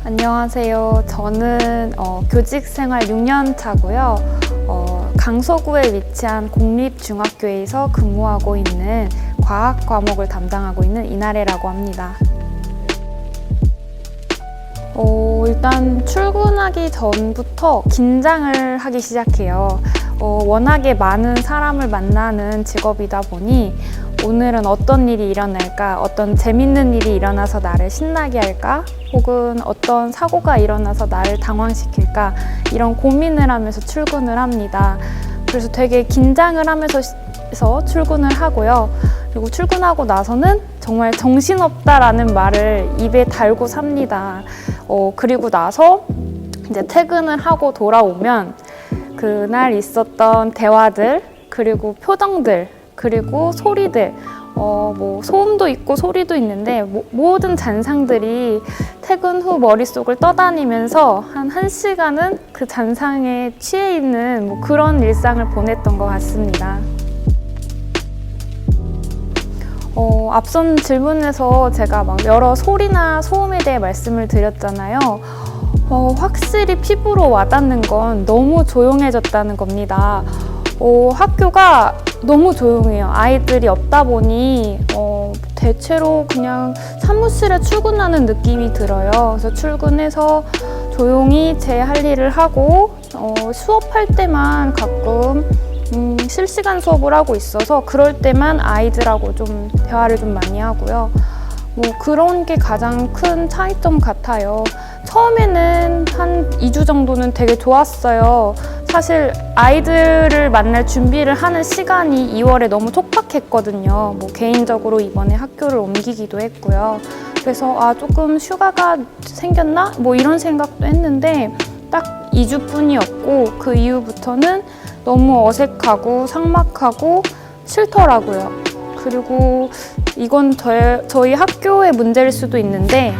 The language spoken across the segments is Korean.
안녕하세요. 저는 교직 생활 6년 차고요. 강서구에 위치한 공립중학교에서 근무하고 있는 과학 과목을 담당하고 있는 이나래라고 합니다. 일단 출근하기 전부터 긴장을 하기 시작해요. 워낙에 많은 사람을 만나는 직업이다 보니 오늘은 어떤 일이 일어날까, 어떤 재밌는 일이 일어나서 나를 신나게 할까, 혹은 어떤 사고가 일어나서 나를 당황시킬까, 이런 고민을 하면서 출근을 합니다. 그래서 되게 긴장을 하면서 출근을 하고요. 그리고 출근하고 나서는 정말 정신없다라는 말을 입에 달고 삽니다. 그리고 나서 이제 퇴근을 하고 돌아오면 그날 있었던 대화들, 그리고 표정들, 그리고 소리들, 소음도 있고 소리도 있는데 모든 잔상들이 퇴근 후 머릿속을 떠다니면서 한 1시간은 그 잔상에 취해 있는 그런 일상을 보냈던 것 같습니다. 앞선 질문에서 제가 여러 소리나 소음에 대해 말씀을 드렸잖아요. 확실히 피부로 와닿는 건 너무 조용해졌다는 겁니다. 학교가 너무 조용해요. 아이들이 없다 보니 대체로 그냥 사무실에 출근하는 느낌이 들어요. 그래서 출근해서 조용히 제 할 일을 하고 수업할 때만 가끔 실시간 수업을 하고 있어서 그럴 때만 아이들하고 좀 대화를 좀 많이 하고요. 그런 게 가장 큰 차이점 같아요. 처음에는 한 2주 정도는 되게 좋았어요. 사실 아이들을 만날 준비를 하는 시간이 2월에 너무 촉박했거든요. 개인적으로 이번에 학교를 옮기기도 했고요. 그래서 조금 휴가가 생겼나? 이런 생각도 했는데 딱 2주뿐이었고 그 이후부터는 너무 어색하고 삭막하고 싫더라고요. 그리고 이건 저희 학교의 문제일 수도 있는데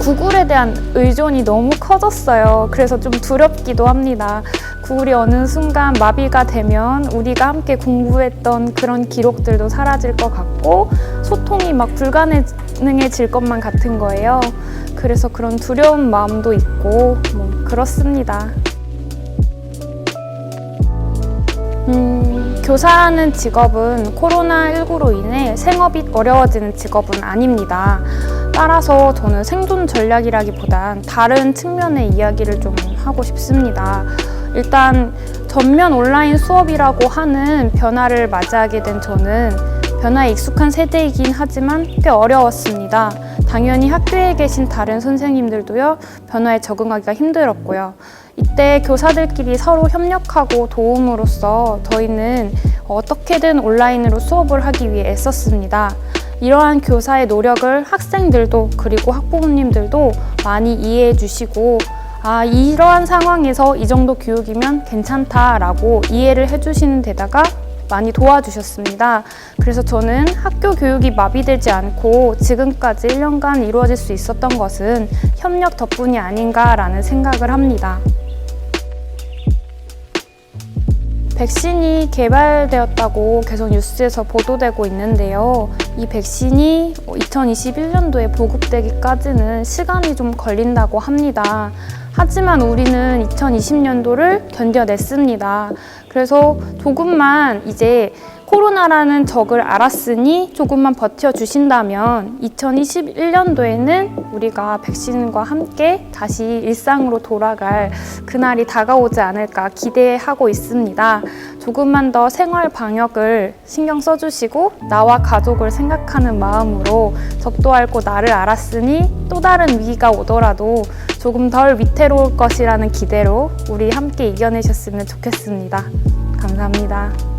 구글에 대한 의존이 너무 커졌어요. 그래서 좀 두렵기도 합니다. 구글이 어느 순간 마비가 되면 우리가 함께 공부했던 그런 기록들도 사라질 것 같고 소통이 불가능해질 것만 같은 거예요. 그래서 그런 두려운 마음도 있고 그렇습니다. 교사라는 직업은 코로나19로 인해 생업이 어려워지는 직업은 아닙니다. 따라서 저는 생존 전략이라기보단 다른 측면의 이야기를 좀 하고 싶습니다. 일단 전면 온라인 수업이라고 하는 변화를 맞이하게 된 저는 변화에 익숙한 세대이긴 하지만 꽤 어려웠습니다. 당연히 학교에 계신 다른 선생님들도요, 변화에 적응하기가 힘들었고요. 이때 교사들끼리 서로 협력하고 도움으로써 저희는 어떻게든 온라인으로 수업을 하기 위해 애썼습니다. 이러한 교사의 노력을 학생들도 그리고 학부모님들도 많이 이해해 주시고 이러한 상황에서 이 정도 교육이면 괜찮다라고 이해를 해주시는 데다가 많이 도와주셨습니다. 그래서 저는 학교 교육이 마비되지 않고 지금까지 1년간 이루어질 수 있었던 것은 협력 덕분이 아닌가라는 생각을 합니다. 백신이 개발되었다고 계속 뉴스에서 보도되고 있는데요. 이 백신이 2021년도에 보급되기까지는 시간이 좀 걸린다고 합니다. 하지만 우리는 2020년도를 견뎌냈습니다. 그래서 조금만 이제 코로나라는 적을 알았으니 조금만 버텨주신다면 2021년도에는 우리가 백신과 함께 다시 일상으로 돌아갈 그날이 다가오지 않을까 기대하고 있습니다. 조금만 더 생활 방역을 신경 써주시고 나와 가족을 생각하는 마음으로 적도 앓고 나를 알았으니 또 다른 위기가 오더라도 조금 덜 위태로울 것이라는 기대로 우리 함께 이겨내셨으면 좋겠습니다. 감사합니다.